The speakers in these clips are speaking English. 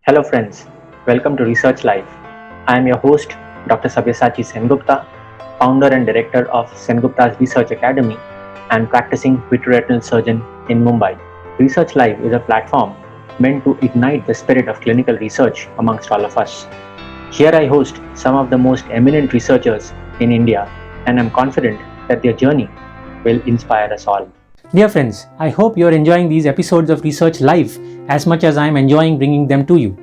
Hello friends, welcome to Research Life. I am your host Dr. Sabyasachi Sengupta, founder and director of Sengupta's Research Academy and practicing vitreoretinal surgeon in Mumbai. Research Live is a platform meant to ignite the spirit of clinical research amongst all of us. Here I host some of the most eminent researchers in India and am confident that their journey will inspire us all. Dear friends, I hope you are enjoying these episodes of Research Live as much as I am enjoying bringing them to you.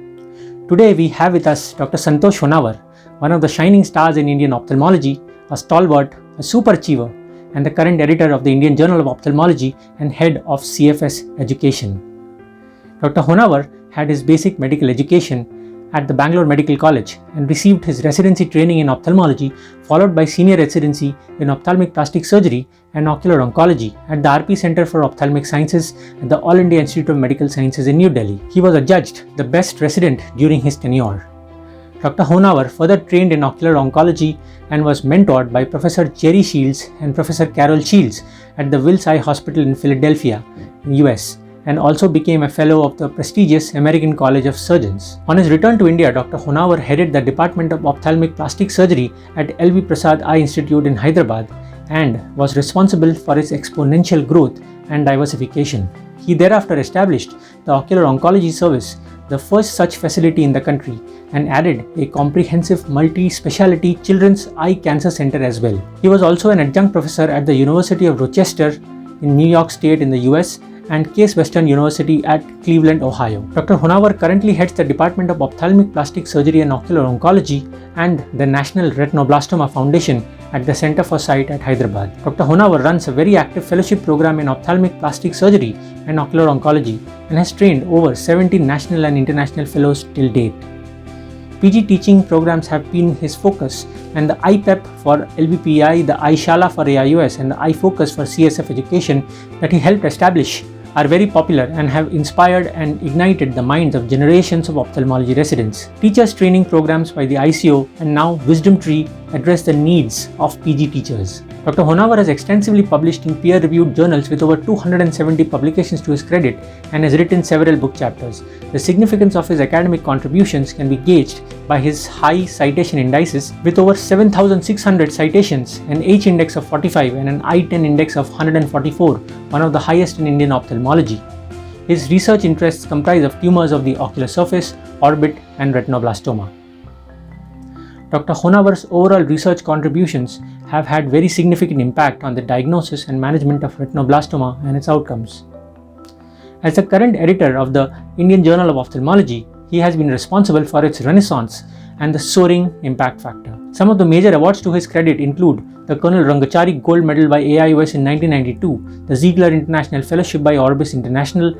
Today we have with us Dr. Santosh Honawar, one of the shining stars in Indian ophthalmology, a stalwart, a superachiever, and the current editor of the Indian Journal of Ophthalmology and head of CFS Education. Dr. Honawar had his basic medical education at the Bangalore Medical College and received his residency training in ophthalmology, followed by senior residency in ophthalmic plastic surgery and ocular oncology at the RP Center for Ophthalmic Sciences at the All India Institute of Medical Sciences in New Delhi. He was adjudged the best resident during his tenure. Dr. Honawar further trained in ocular oncology and was mentored by Professor Jerry Shields and Professor Carol Shields at the Wills Eye Hospital in Philadelphia, US, and also became a fellow of the prestigious American College of Surgeons. On his return to India, Dr. Honawar headed the Department of Ophthalmic Plastic Surgery at L.V. Prasad Eye Institute in Hyderabad and was responsible for its exponential growth and diversification. He thereafter established the Ocular Oncology Service, the first such facility in the country, and added a comprehensive multi-specialty children's eye cancer center as well. He was also an adjunct professor at the University of Rochester in New York State in the US and Case Western University at Cleveland, Ohio. Dr. Honawar currently heads the Department of Ophthalmic Plastic Surgery and Ocular Oncology and the National Retinoblastoma Foundation at the Center for Sight at Hyderabad. Dr. Honawar runs a very active fellowship program in ophthalmic plastic surgery and ocular oncology and has trained over 70 national and international fellows till date. PG teaching programs have been his focus, and the IPEP for LVPI, the iShala for AIOS, and the iFocus for CSF education that he helped establish are very popular and have inspired and ignited the minds of generations of ophthalmology residents. Teachers training programs by the ICO and now Wisdom Tree address the needs of PG teachers. Dr. Honawar has extensively published in peer-reviewed journals with over 270 publications to his credit and has written several book chapters. The significance of his academic contributions can be gauged by his high citation indices with over 7,600 citations, an H index of 45 and an I-10 index of 144, one of the highest in Indian ophthalmology. His research interests comprise of tumors of the ocular surface, orbit, and retinoblastoma. Dr. Honawar's overall research contributions have had very significant impact on the diagnosis and management of retinoblastoma and its outcomes. As the current editor of the Indian Journal of Ophthalmology, he has been responsible for its renaissance and the soaring impact factor. Some of the major awards to his credit include the Colonel Rangachari Gold Medal by AIOS in 1992, the Ziegler International Fellowship by Orbis International,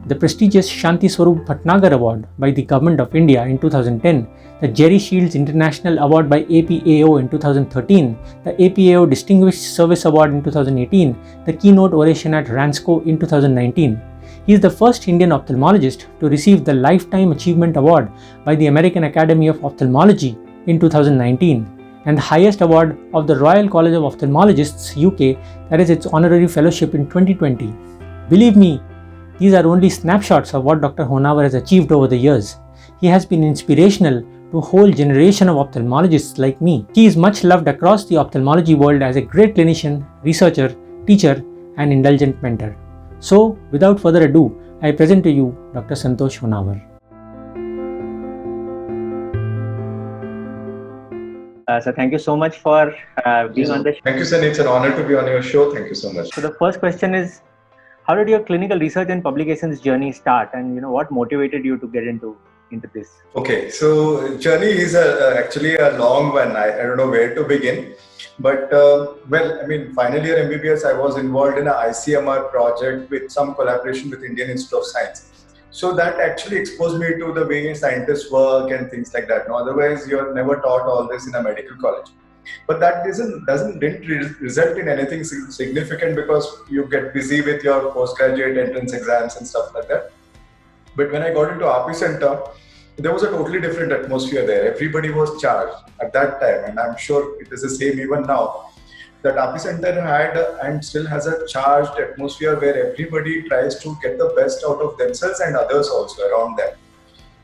the prestigious Shanti Swarup Bhatnagar Award by the Government of India in 2010, the Jerry Shields International Award by APAO in 2013, the APAO Distinguished Service Award in 2018, the Keynote Oration at RANSCO in 2019. He is the first Indian ophthalmologist to receive the Lifetime Achievement Award by the American Academy of Ophthalmology in 2019 and the highest award of the Royal College of Ophthalmologists UK, that is its honorary fellowship in 2020. Believe me, these are only snapshots of what Dr. Honawar has achieved over the years. He has been inspirational to a whole generation of ophthalmologists like me. He is much loved across the ophthalmology world as a great clinician, researcher, teacher, and indulgent mentor. So, without further ado, I present to you Dr. Santosh Honawar. So thank you so much for being on the show. Thank you, Sunny. It's an honor to be on your show. Thank you so much. So the first question is, how did your clinical research and publications journey start, and what motivated you to get into this? Okay, so journey is actually a long one. I don't know where to begin, but final year MBBS, I was involved in a ICMR project with some collaboration with Indian Institute of Science. So that actually exposed me to the way scientists work and things like that. No, otherwise you're never taught all this in a medical college. But that didn't result in anything significant because you get busy with your postgraduate entrance exams and stuff like that. But when I got into RP Center, there was a totally different atmosphere there. Everybody was charged at that time, and I'm sure it is the same even now. That RP Center had and still has a charged atmosphere where everybody tries to get the best out of themselves and others also around them.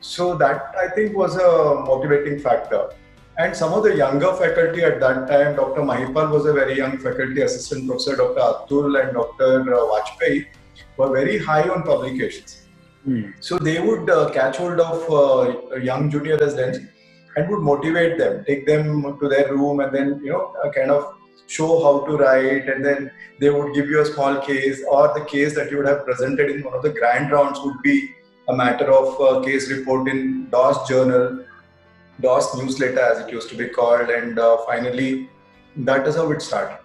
So that I think was a motivating factor. And some of the younger faculty at that time, Dr. Mahipal was a very young faculty assistant professor, Dr. Atul and Dr. Vajpayee were very high on publications. So they would catch hold of young junior residents and would motivate them, take them to their room, and then kind of show how to write, and then they would give you a small case, or the case that you would have presented in one of the grand rounds would be a matter of case report in DOS journal, DOS newsletter as it used to be called, and finally that is how it started.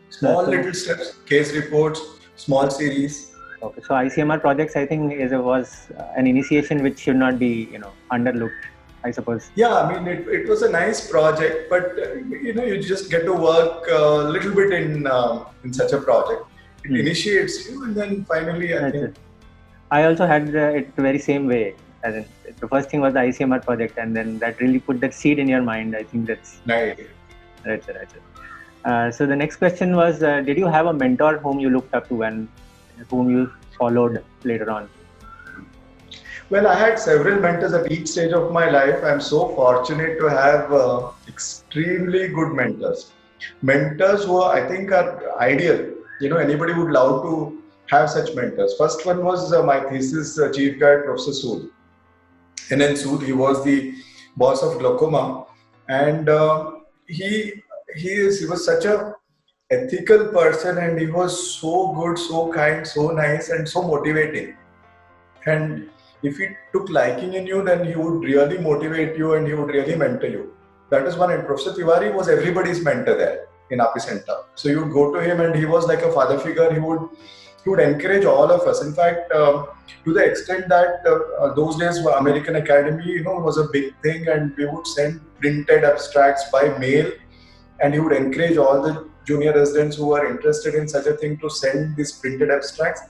Small little steps, case reports, small series. Okay, so ICMR projects, I think, was an initiation which should not be, underlooked, I suppose. Yeah, I mean, it was a nice project, but you just get to work a little bit in such a project. It initiates you, and then finally, I think. I also had it the very same way. As in, the first thing was the ICMR project, and then that really put that seed in your mind. I think that's right. So the next question was, did you have a mentor whom you looked up to and whom you followed later on? Well, I had several mentors at each stage of my life. I'm so fortunate to have extremely good mentors. Mentors who I think are ideal. Anybody would love to have such mentors. First one was my thesis chief guide, Professor Sood. N.N. Sood, he was the boss of Glaucoma, and he was such a ethical person, and he was so good, so kind, so nice, and so motivating. And if he took liking in you, then he would really motivate you and he would really mentor you. That is one. And Professor Tiwari was everybody's mentor there in Api Center. So you would go to him, and he was like a father figure. He would encourage all of us. In fact, to the extent that those days American Academy, was a big thing, and we would send printed abstracts by mail, and he would encourage all the junior residents who are interested in such a thing to send these printed abstracts,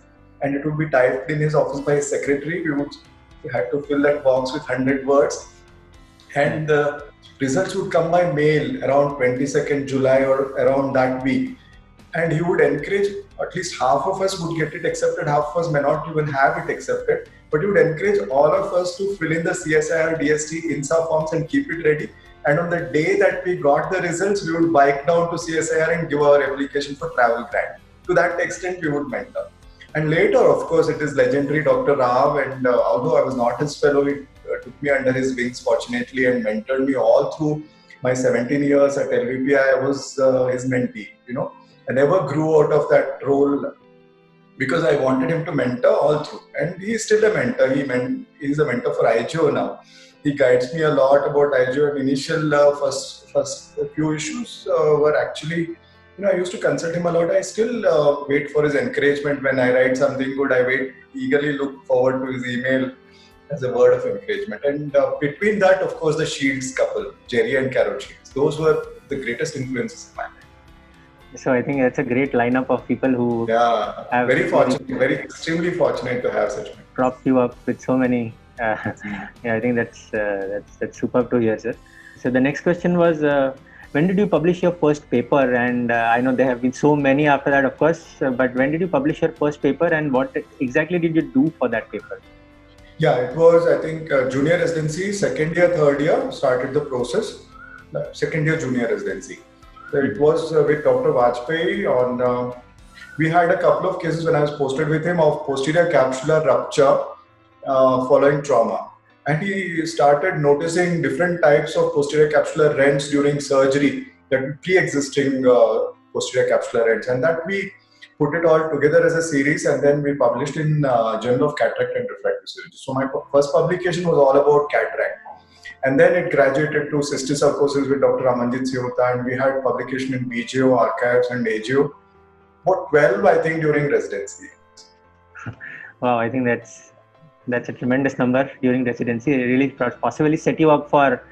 and it would be typed in his office by his secretary. We had to fill that box with 100 words, and the results would come by mail around 22nd July or around that week. And he would encourage, at least half of us would get it accepted, half of us may not even have it accepted, but he would encourage all of us to fill in the CSIR, DST, INSA forms and keep it ready. And on the day that we got the results, we would bike down to CSIR and give our application for travel grant. To that extent, we would mentor. And later, of course, it is legendary Dr. Rao, and although I was not his fellow, he took me under his wings, fortunately, and mentored me all through my 17 years at LVPI. I was his mentee, I never grew out of that role because I wanted him to mentor all through. And he's still a mentor. He's a mentor for IGO now. He guides me a lot about IGO. And initial first few issues were actually, I used to consult him a lot. I still wait for his encouragement when I write something good. I eagerly look forward to his email as a word of encouragement. And between that, of course, the Shields couple, Jerry and Carol Shields, those were the greatest influences in my life. So I think that's a great lineup of people who have very fortunate, very extremely fortunate to have such men. Propped you up with so many. I think that's superb to hear, sir. So the next question was, when did you publish your first paper? And I know there have been so many after that, of course. But when did you publish your first paper, and what exactly did you do for that paper? Yeah, it was, I think, junior residency, second year, third year, started the process. Second year junior residency. So it was with Dr. Vajpayee on, we had a couple of cases when I was posted with him of posterior capsular rupture following trauma. And he started noticing different types of posterior capsular rents during surgery, that pre-existing posterior capsular rents. And that we put it all together as a series, and then we published in Journal of Cataract and Refractive Surgery. So my first publication was all about cataract. And then it graduated to cysticercosis with Dr. Amanjit Sihota, and we had publication in BJO, Archives and AGO. About 12, I think, during residency. Wow, I think that's a tremendous number during residency. It really possibly set you up for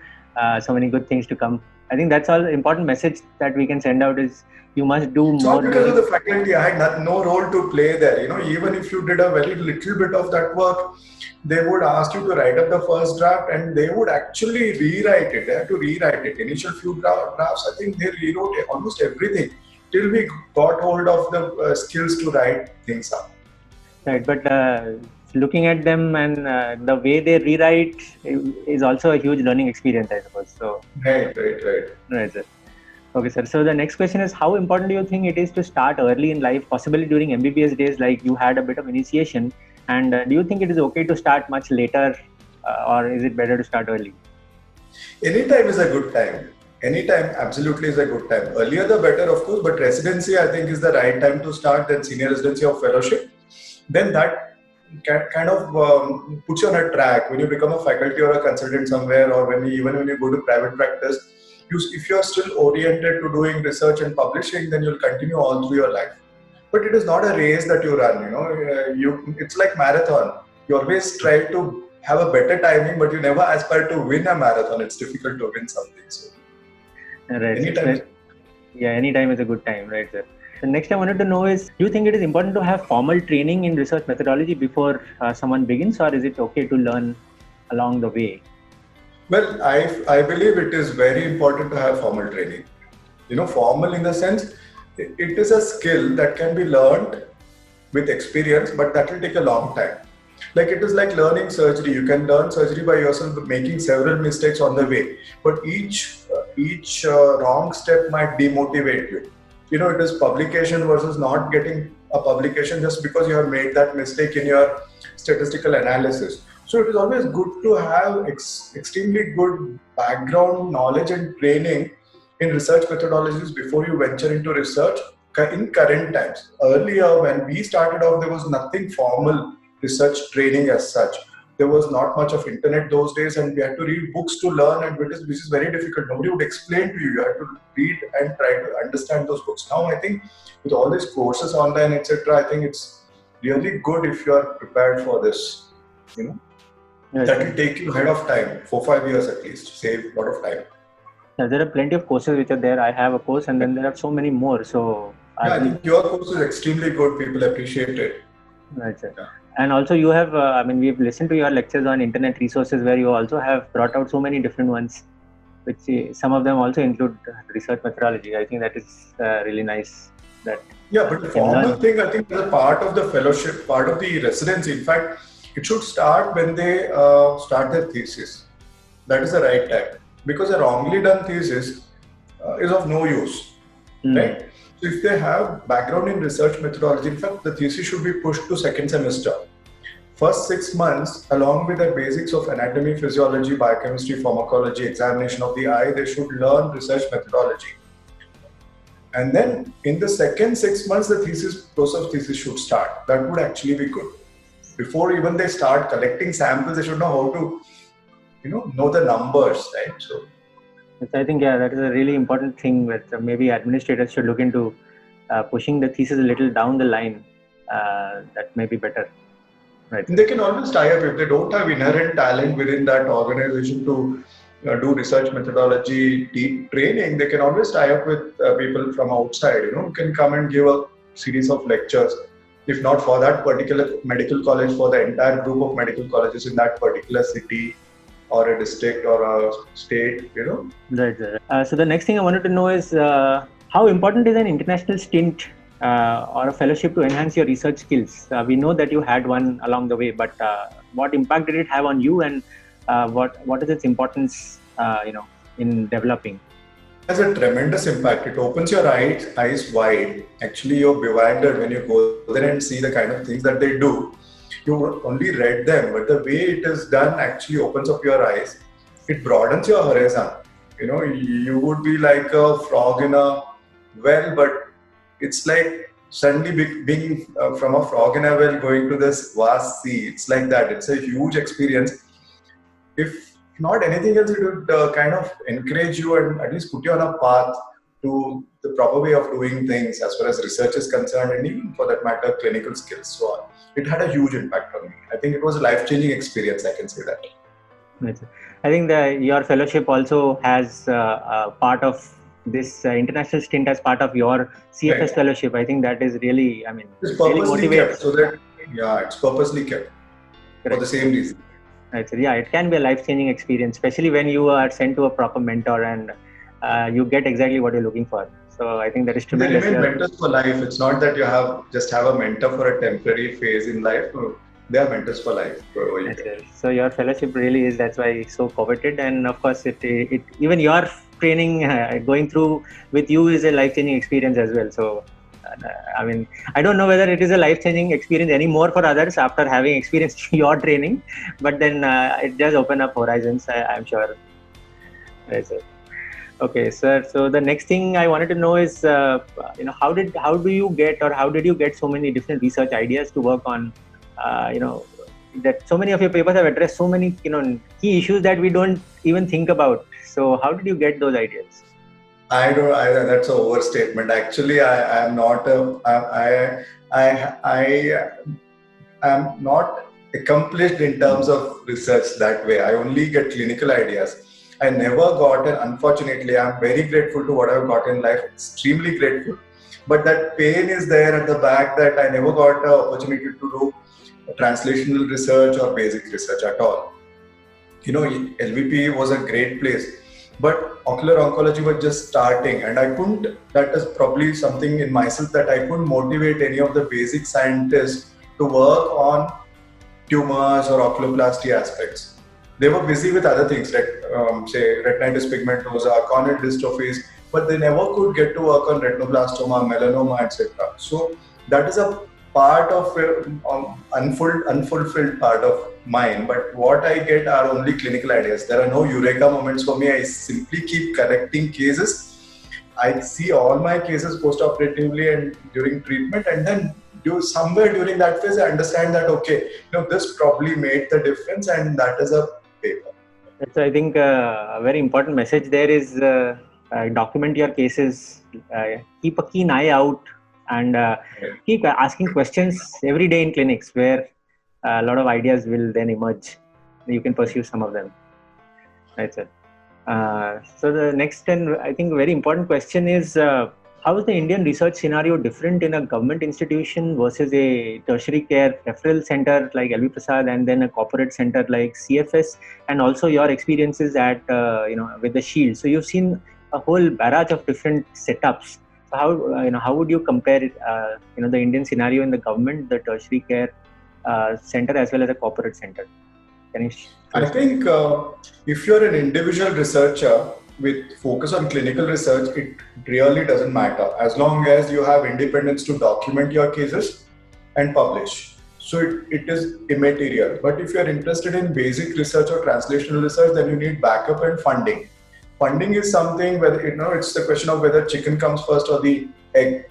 so many good things to come. I think that's all the important message that we can send out is you must do more. It's not because of the faculty. I had no role to play there. Even if you did a very little bit of that work, they would ask you to write up the first draft, and they would actually rewrite it. They had to rewrite it. Initial few drafts, I think they rewrote almost everything till we got hold of the skills to write things up. Right, but looking at them and the way they rewrite is also a huge learning experience, I suppose. So, Right. right, sir. Okay, sir. So the next question is, how important do you think it is to start early in life, possibly during MBBS days, like you had a bit of initiation? And do you think it is okay to start much later, or is it better to start early? Anytime is a good time. Anytime absolutely is a good time. Earlier the better, of course, but residency I think is the right time to start. Then senior residency or fellowship. Then that kind of puts you on a track when you become a faculty or a consultant somewhere, or even when you go to private practice. If you are still oriented to doing research and publishing, then you'll continue all through your life. But it is not a race that you run. It's like marathon. You always try to have a better timing, but you never aspire to win a marathon. It's difficult to win something. So Right. anytime. Yeah, anytime is a good time, right, sir? The next I wanted to know is, do you think it is important to have formal training in research methodology before someone begins, or is it okay to learn along the way? Well, I believe it is very important to have formal training. Formal in the sense, it is a skill that can be learned with experience, but that will take a long time. Like it is like learning surgery. You can learn surgery by yourself, making several mistakes on the way. But each wrong step might demotivate you. It is publication versus not getting a publication just because you have made that mistake in your statistical analysis. So it is always good to have extremely good background knowledge and training in research methodologies before you venture into research in current times. Earlier, when we started off, there was nothing formal research training as such. There was not much of internet those days, and we had to read books to learn, and which is very difficult. Nobody would explain to you. You had to read and try to understand those books. Now, I think with all these courses online, etc., I think it's really good if you are prepared for this. Yes, That will take you ahead of time, 4-5 years at least, save a lot of time. there are plenty of courses which are there. I have a course, and then there are so many more. So I think your course is extremely good. People appreciate it. Right, sir. Yeah. And also you have, we've listened to your lectures on internet resources where you also have brought out so many different ones, which some of them also include research methodology. I think that is really nice. But the formal thing, I think, is a part of the fellowship, part of the residency. In fact, it should start when they start their thesis. That is the right time. Because a wrongly done thesis is of no use, right? So if they have background in research methodology, in fact, the thesis should be pushed to second semester. First 6 months, along with the basics of anatomy, physiology, biochemistry, pharmacology, examination of the eye, they should learn research methodology. And then in the second 6 months, the thesis should start. That would actually be good. Before even they start collecting samples, they should know how to, know the numbers, right? So I think, that is a really important thing that maybe administrators should look into, pushing the thesis a little down the line. That may be better. Right. They can always tie up if they don't have inherent talent within that organization to do research methodology training. They can always tie up with people from outside, who can come and give a series of lectures. If not for that particular medical college, for the entire group of medical colleges in that particular city or a district or a state, Right. So the next thing I wanted to know is how important is an international stint or a fellowship to enhance your research skills? We know that you had one along the way, but what impact did it have on you, and what is its importance, in developing? It has a tremendous impact. It opens your eyes wide. Actually, you're bewildered when you go there and see the kind of things that they do. You only read them, but the way it is done actually opens up your eyes. It broadens your horizon. You would be like a frog in a well, but it's like suddenly being from a frog in a well going to this vast sea. It's like that. It's a huge experience. If not anything else, it would kind of encourage you and at least put you on a path to the proper way of doing things as far as research is concerned, and even for that matter, clinical skills. So it had a huge impact on me. I think it was a life-changing experience, I can say that. I think your fellowship also has part of this international stint as part of your CFS Right. fellowship. I think that is really, It's really purposely motivates. kept so that, it's purposely kept for the same reason. Right. So it can be a life-changing experience, especially when you are sent to a proper mentor and you get exactly what you're looking for. So I think that is They tremendous. remain mentors for life. It's not that you just have a mentor for a temporary phase in life. they are mentors for life. Whoever you Yes, get. yes. So your fellowship really is, that's why it's so coveted, and of course it even your training going through with you is a life-changing experience as well. So I mean, I don't know whether it is a life-changing experience anymore for others after having experienced your training, but then it does open up horizons, I'm sure. Yes, sir. Okay, sir. So the next thing I wanted to know is, how do you get, or how did you get so many different research ideas to work on? You know, that so many of your papers have addressed so many, key issues that we don't even think about. So how did you get those ideas? I don't. That's an overstatement. Actually, I am not a. I am not accomplished in terms of research that way. I only get clinical ideas. I never got an. Unfortunately, I'm very grateful to what I've got in life. Extremely grateful. But that pain is there at the back that I never got the opportunity to do translational research or basic research at all. LVP was a great place, but ocular oncology was just starting, and I couldn't. That is probably something in myself that I couldn't motivate any of the basic scientists to work on tumors or oculoplasty aspects. They were busy with other things like, say, retinitis pigmentosa, corneal dystrophies, but they never could get to work on retinoblastoma, melanoma, etc. So that is a part of unfulfilled part of mine. But what I get are only clinical ideas. There are no eureka moments for me. I simply keep correcting cases. I see all my cases post-operatively and during treatment, and then somewhere during that phase, I understand that this probably made the difference, and that is a paper. So I think a very important message there is document your cases, keep a keen eye out, and keep asking questions every day in clinics where a lot of ideas will then emerge. You can pursue some of them. Right, sir. So the next and I think very important question is, how is the Indian research scenario different in a government institution versus a tertiary care referral center like LV Prasad, and then a corporate center like CFS, and also your experiences at with the Shield. So you've seen a whole barrage of different setups. So how would you compare the Indian scenario in the government, the tertiary care center, as well as a corporate center? Can you? I think if you're an individual researcher with focus on clinical research, it really doesn't matter as long as you have independence to document your cases and publish. So it is immaterial. But if you're interested in basic research or translational research, then you need backup and funding. Funding is something whether it's the question of whether chicken comes first or the egg.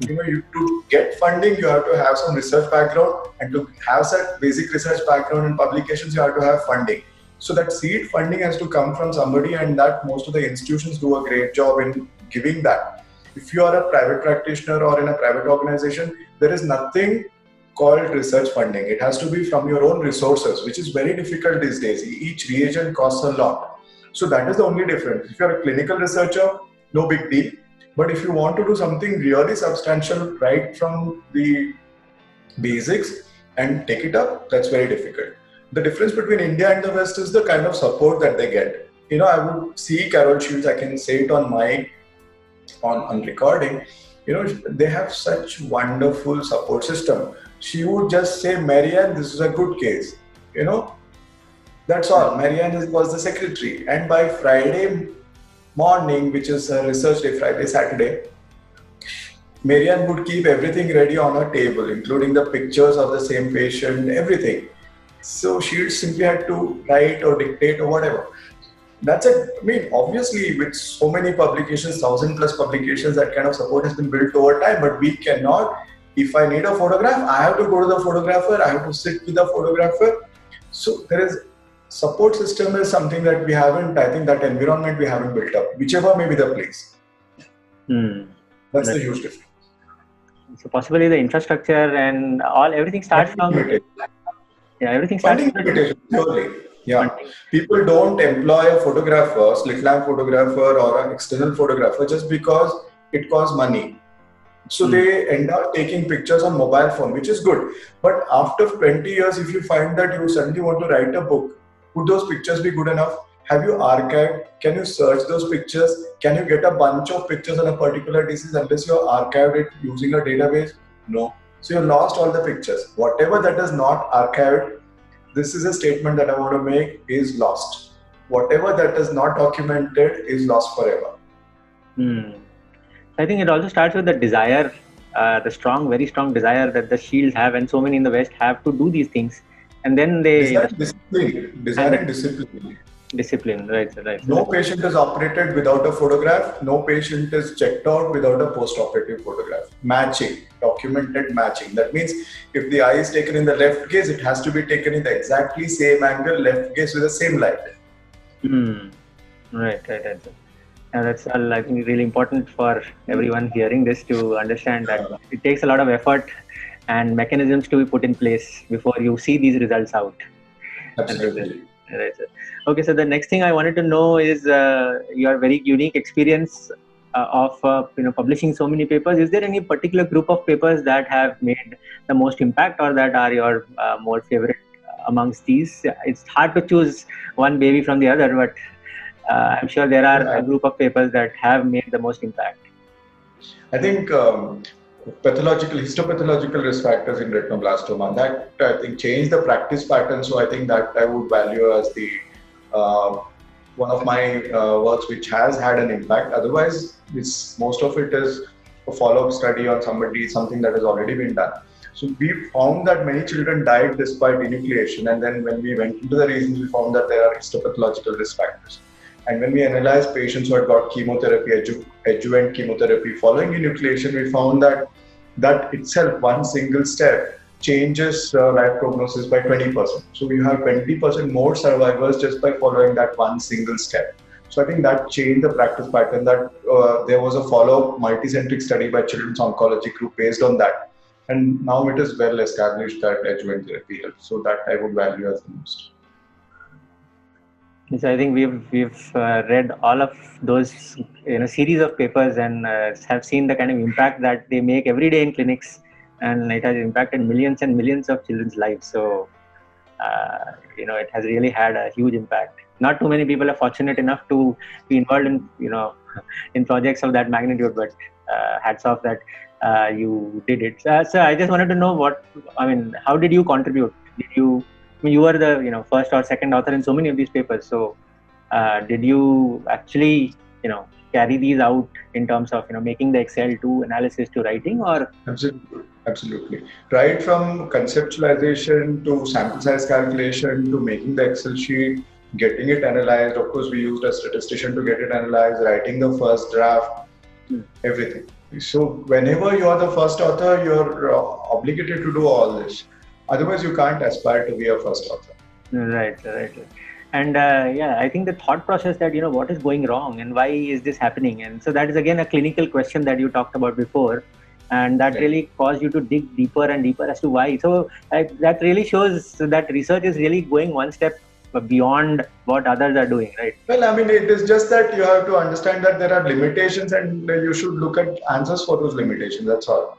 To get funding, you have to have some research background, and to have that basic research background in publications, you have to have funding. So that seed funding has to come from somebody, and that most of the institutions do a great job in giving that. If you are a private practitioner or in a private organization, there is nothing called research funding. It has to be from your own resources, which is very difficult these days. Each reagent costs a lot. So that is the only difference. If you are a clinical researcher, no big deal. But if you want to do something really substantial right from the basics and take it up, that's very difficult. The difference between India and the West is the kind of support that they get. I would see Carol Shields, I can say it on recording. They have such wonderful support system. She would just say, Marianne, this is a good case. That's all. Marianne was the secretary. And by Friday morning, which is a research day, Friday, Saturday, Marianne would keep everything ready on her table, including the pictures of the same patient, everything. So she simply had to write or dictate or whatever. Obviously with so many publications, 1,000+ publications, that kind of support has been built over time, but we cannot, if I need a photograph, I have to go to the photographer, I have to sit with the photographer. So there is support system is something that we haven't, I think that environment we haven't built up, whichever may be the place. That's the huge difference. So possibly the infrastructure and everything starts from... Yeah, everything starts funding limitation, purely. Yeah. People don't employ a photographer, slit lamp photographer or an external photographer just because it costs money. So they end up taking pictures on mobile phone, which is good. But after 20 years, if you find that you suddenly want to write a book, would those pictures be good enough? Have you archived? Can you search those pictures? Can you get a bunch of pictures on a particular disease unless you archived it using a database? No. So you lost all the pictures. Whatever that is not archived, this is a statement that I want to make, is lost. Whatever that is not documented is lost forever. I think it also starts with the desire, the strong, very strong desire that the Shields have, and so many in the West have to do these things, and then they Desire and discipline. Discipline, right. No patient is operated without a photograph. No patient is checked out without a post-operative photograph. Matching, documented matching. That means if the eye is taken in the left gaze, it has to be taken in the exactly same angle, left gaze with the same light. Right. And that's all, I think, really important for everyone hearing this to understand that it takes a lot of effort and mechanisms to be put in place before you see these results out. Absolutely. Right. Okay, so the next thing I wanted to know is your very unique experience of publishing so many papers. Is there any particular group of papers that have made the most impact, or that are your more favorite amongst these? It's hard to choose one baby from the other, but I'm sure there are a group of papers that have made the most impact. I think histopathological risk factors in retinoblastoma, that I think changed the practice pattern. So I think that I would value as the one of my works which has had an impact. Otherwise, most of it is a follow-up study on something that has already been done. So we found that many children died despite enucleation, and then when we went into the reasons, we found that there are histopathological risk factors. And when we analyzed patients who had got chemotherapy, adjuvant chemotherapy following enucleation, we found that itself, one single step, changes life prognosis by 20%. So we have 20% more survivors just by following that one single step. So I think that changed the practice pattern, that there was a follow-up multicentric study by Children's Oncology Group based on that. And now it is well established that adjuvant therapy helps. So that I would value as the most. So I think we've read all of those series of papers and have seen the kind of impact that they make every day in clinics, and it has impacted millions and millions of children's lives. So it has really had a huge impact. Not too many people are fortunate enough to be involved in in projects of that magnitude, but hats off that you did it. So I just wanted to know how did you contribute? You were the first or second author in so many of these papers. So did you actually carry these out in terms of making the Excel to analysis to writing, or? Absolutely. Right from conceptualization to sample size calculation to making the Excel sheet, getting it analyzed. Of course, we used a statistician to get it analyzed, writing the first draft, everything. So whenever you are the first author, you're obligated to do all this. Otherwise, you can't aspire to be a first author. Right. And I think the thought process that, what is going wrong and why is this happening? And so that is again a clinical question that you talked about before. And that really caused you to dig deeper and deeper as to why. So that really shows that research is really going one step beyond what others are doing, right? Well, it is just that you have to understand that there are limitations, and you should look at answers for those limitations. That's all.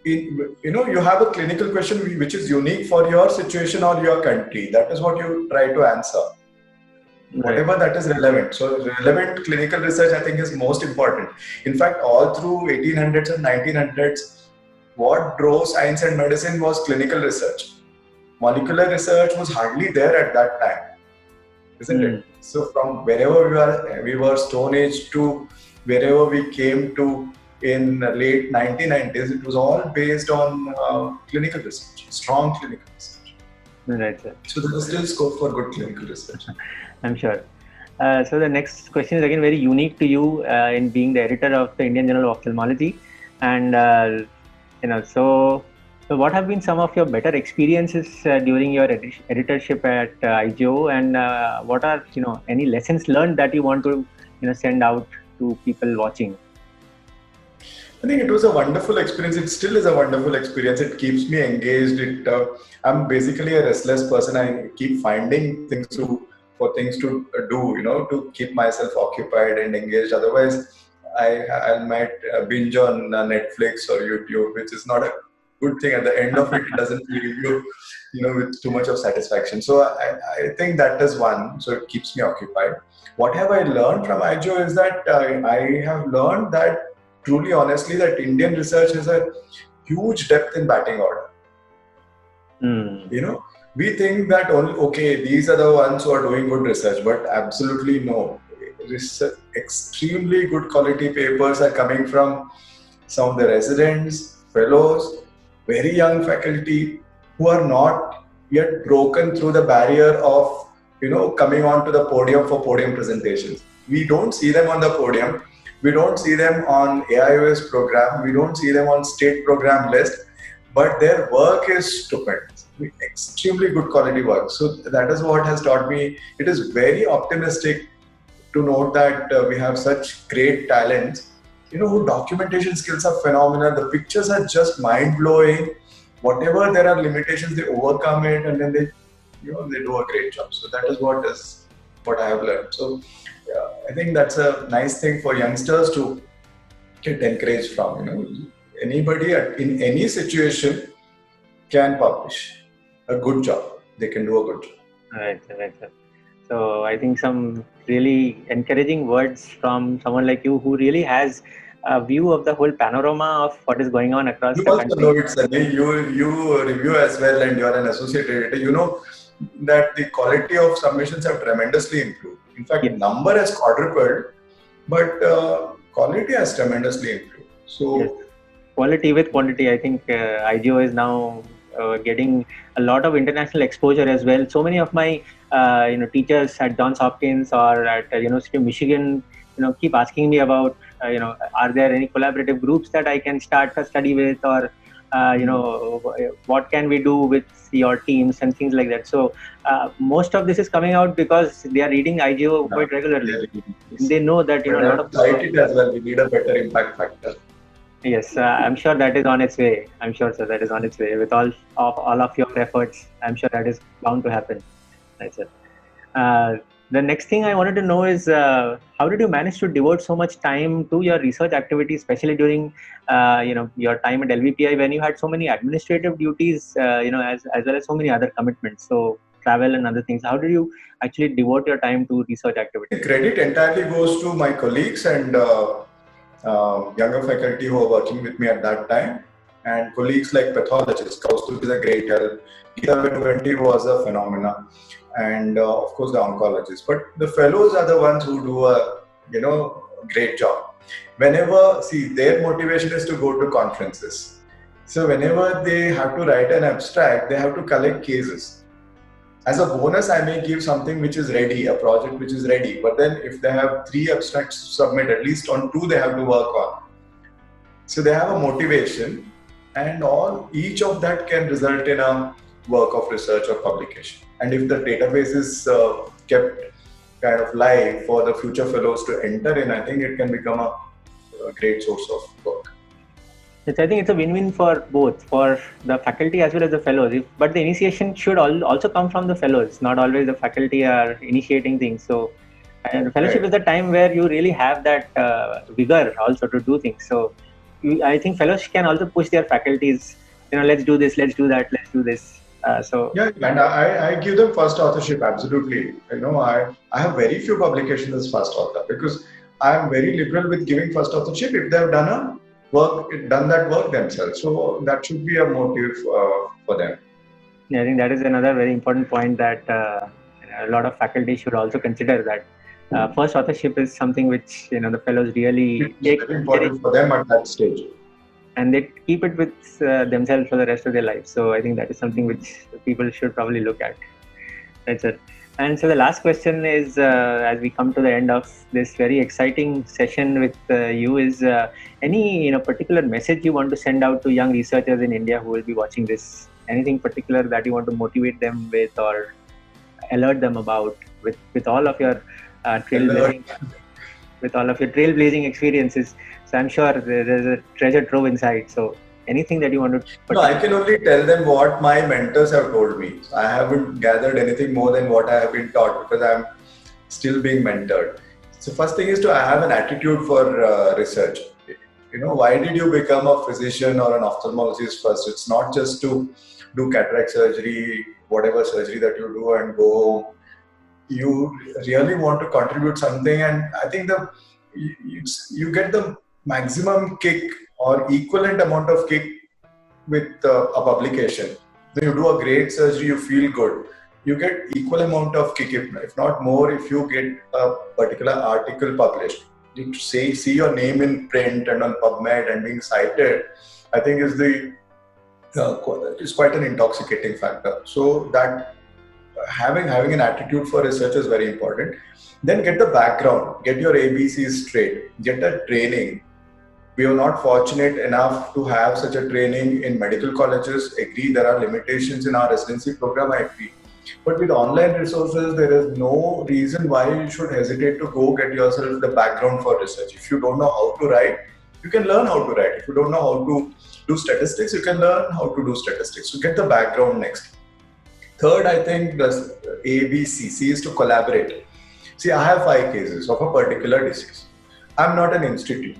You have a clinical question which is unique for your situation or your country. That is what you try to answer. Right. Whatever that is relevant. So relevant clinical research, I think, is most important. In fact, all through 1800s and 1900s, what drove science and medicine was clinical research. Molecular research was hardly there at that time, isn't it? So from wherever we were Stone Age to wherever we came to in late 1990s, it was all based on clinical research, strong clinical research. Right, sir. So there is still scope for good clinical research. I'm sure. So the next question is again very unique to you in being the editor of the Indian Journal of Ophthalmology, and so what have been some of your better experiences during your editorship at IJO, and what are any lessons learned that you want to send out to people watching? I think it was a wonderful experience. It still is a wonderful experience. It keeps me engaged. I'm basically a restless person. I keep finding things to do, to keep myself occupied and engaged. Otherwise, I might binge on Netflix or YouTube, which is not a good thing. At the end of it, it doesn't leave you, with too much of satisfaction. So I think that is one. So it keeps me occupied. What have I learned from IJO is that I have learned that, truly, honestly, that Indian research has a huge depth in batting order. We think that only, okay, these are the ones who are doing good research, but absolutely no. Extremely good quality papers are coming from some of the residents, fellows, very young faculty who are not yet broken through the barrier of coming onto the podium for podium presentations. We don't see them on the podium. We don't see them on AIOS program. We don't see them on state program list. But their work is stupendous, extremely good quality work. So that is what has taught me. It is very optimistic to note that we have such great talents, who documentation skills are phenomenal. The pictures are just mind blowing. Whatever there are limitations, they overcome it, and then they do a great job. So that is what I have learned. So I think that's a nice thing for youngsters to get encouraged from. Anybody in any situation can publish a good job. They can do a good job. Right, sir. So I think some really encouraging words from someone like you who really has a view of the whole panorama of what is going on across the country. You also know it, Sunny. You review as well, and you are an associate editor. You know that the quality of submissions have tremendously improved. In fact, number has quadrupled, but quality has tremendously improved. So. Quality with quantity, I think IGO is now getting a lot of international exposure as well. So many of my teachers at Johns Hopkins or at University of Michigan keep asking me about are there any collaborative groups that I can start a study with, or what can we do with your teams and things like that. So most of this is coming out because they are reading IGO quite regularly. They know that a lot of it as well. We need a better impact factor. Yes, I'm sure that is on its way. I'm sure, sir, that is on its way. With all of your efforts, I'm sure that is bound to happen. Right, sir. The next thing I wanted to know is how did you manage to devote so much time to your research activities, especially during your time at LVPI when you had so many administrative duties, as well as so many other commitments. So travel and other things. How did you actually devote your time to research activities? The credit entirely goes to my colleagues and younger faculty who were working with me at that time, and colleagues like pathologists. Kaustubh is a great help. Geeta Venuventy was a phenomenon, and of course the oncologists. But the fellows are the ones who do a great job. Whenever their motivation is to go to conferences. So whenever they have to write an abstract, they have to collect cases. As a bonus, I may give something which is ready, a project which is ready. But then if they have 3 abstracts to submit, at least on 2 they have to work on. So they have a motivation, and each of that can result in a work of research or publication. And if the database is kept kind of live for the future fellows to enter in, I think it can become a great source of work. I think it's a win-win for both, for the faculty as well as the fellows. But the initiation should also come from the fellows. Not always the faculty are initiating things. So, and fellowship is the time where you really have that vigor also to do things. So, I think fellows can also push their faculties. Let's do this, let's do that, let's do this. And I give them first authorship. Absolutely. I have very few publications as first author because I am very liberal with giving first authorship if they have done that work themselves. So that should be a motive for them. Yeah, I think that is another very important point that a lot of faculty should also consider, that first authorship is something which the fellows really take. It's very important for them at that stage. And they keep it with themselves for the rest of their life. So I think that is something which people should probably look at. That's it. And so the last question is, as we come to the end of this very exciting session with you, is any particular message you want to send out to young researchers in India who will be watching this? Anything particular that you want to motivate them with or alert them about with all of your trailblazing experiences? So I'm sure there's a treasure trove inside. So anything that you want to... No, I can only tell them what my mentors have told me. I haven't gathered anything more than what I have been taught because I'm still being mentored. So first thing is to have an attitude for research. Why did you become a physician or an ophthalmologist first? It's not just to do cataract surgery, whatever surgery that you do and go home. You really want to contribute something, and I think you get the maximum kick or equivalent amount of kick with a publication. When you do a great surgery, you feel good. You get equal amount of kick, if not more, if you get a particular article published. You see your name in print and on PubMed and being cited, I think is quite an intoxicating factor. So that having an attitude for research is very important. Then get the background, get your ABCs straight, get a training. We are not fortunate enough to have such a training in medical colleges. Agree, there are limitations in our residency program, I agree. But with online resources, there is no reason why you should hesitate to go get yourself the background for research. If you don't know how to write, you can learn how to write. If you don't know how to do statistics, you can learn how to do statistics. So get the background next. Third, I think the ABC, C is to collaborate. See, I have 5 cases of a particular disease. I'm not an institute,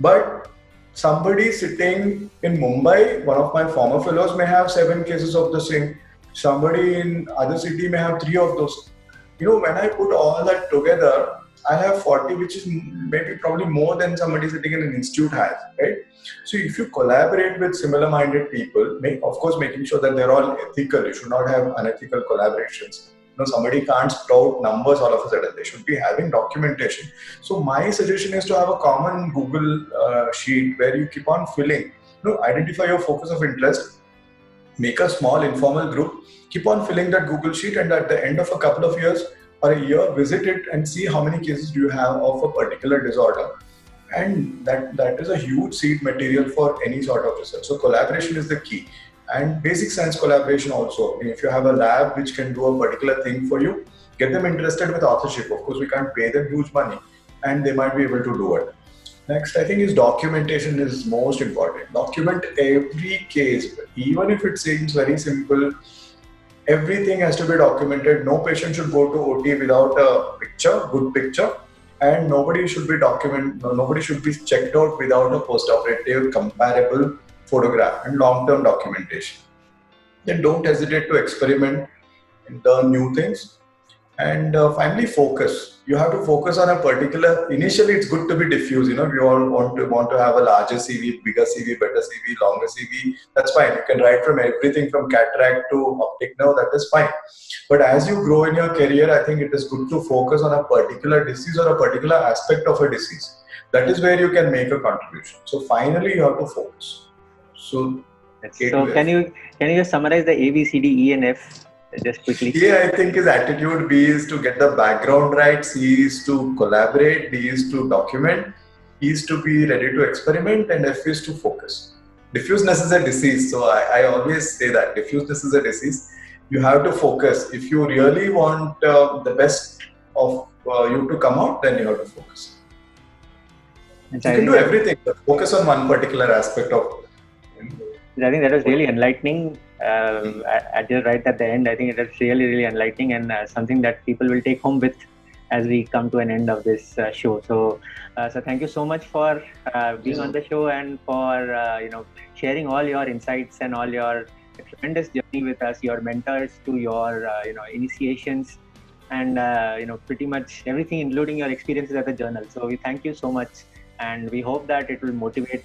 but somebody sitting in Mumbai, one of my former fellows may have 7 cases of the same. Somebody in other city may have 3 of those. When I put all that together, I have 40, which is maybe probably more than somebody sitting in an institute has, right? So if you collaborate with similar-minded people, of course, making sure that they're all ethical. You should not have unethical collaborations. Somebody can't sprout numbers all of a sudden. They should be having documentation. So my suggestion is to have a common Google sheet where you keep on filling. Identify your focus of interest, make a small informal group, keep on filling that Google sheet, and at the end of a couple of years or a year, visit it and see how many cases do you have of a particular disorder. And that is a huge seed material for any sort of research. So collaboration is the key. And basic science collaboration also. If you have a lab which can do a particular thing for you, get them interested with authorship. Of course, we can't pay them huge money, and they might be able to do it. Next, I think is documentation is most important. Document every case, even if it seems very simple. Everything has to be documented. No patient should go to OT without a picture, good picture, and nobody should be checked out without a post-operative comparable photograph and long-term documentation. Then don't hesitate to experiment and learn new things. And finally, focus. You have to focus on a particular. Initially, it's good to be diffuse. We all want to have a larger CV, bigger CV, better CV, longer CV. That's fine. You can write from everything from cataract to optic nerve. That is fine. But as you grow in your career, I think it is good to focus on a particular disease or a particular aspect of a disease. That is where you can make a contribution. So finally, you have to focus. So can you just summarize the A, B, C, D, E, and F? Just quickly. A, I think, is attitude. B is to get the background right. C is to collaborate. D is to document. E is to be ready to experiment. And F is to focus. Diffuseness is a disease. So I always say that diffuseness is a disease. You have to focus. If you really want the best of you to come out, then you have to focus. You can do everything, but focus on one particular aspect of. I think that was really enlightening. Right at the end, I think it was really, really enlightening and something that people will take home with as we come to an end of this show. So thank you so much for being on the show and for sharing all your insights and all your tremendous journey with us, your mentors to your initiations and pretty much everything, including your experiences at the journal. So we thank you so much, and we hope that it will motivate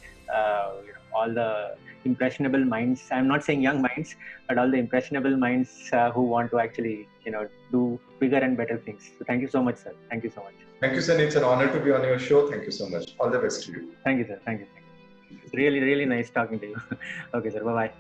all the impressionable minds. I'm not saying young minds, but all the impressionable minds who want to actually do bigger and better things. So thank you so much, sir. Thank you so much. Thank you, sir. It's an honor to be on your show. Thank you so much. All the best to you. Thank you, sir. Thank you. It's really, really nice talking to you. Okay, sir. Bye-bye.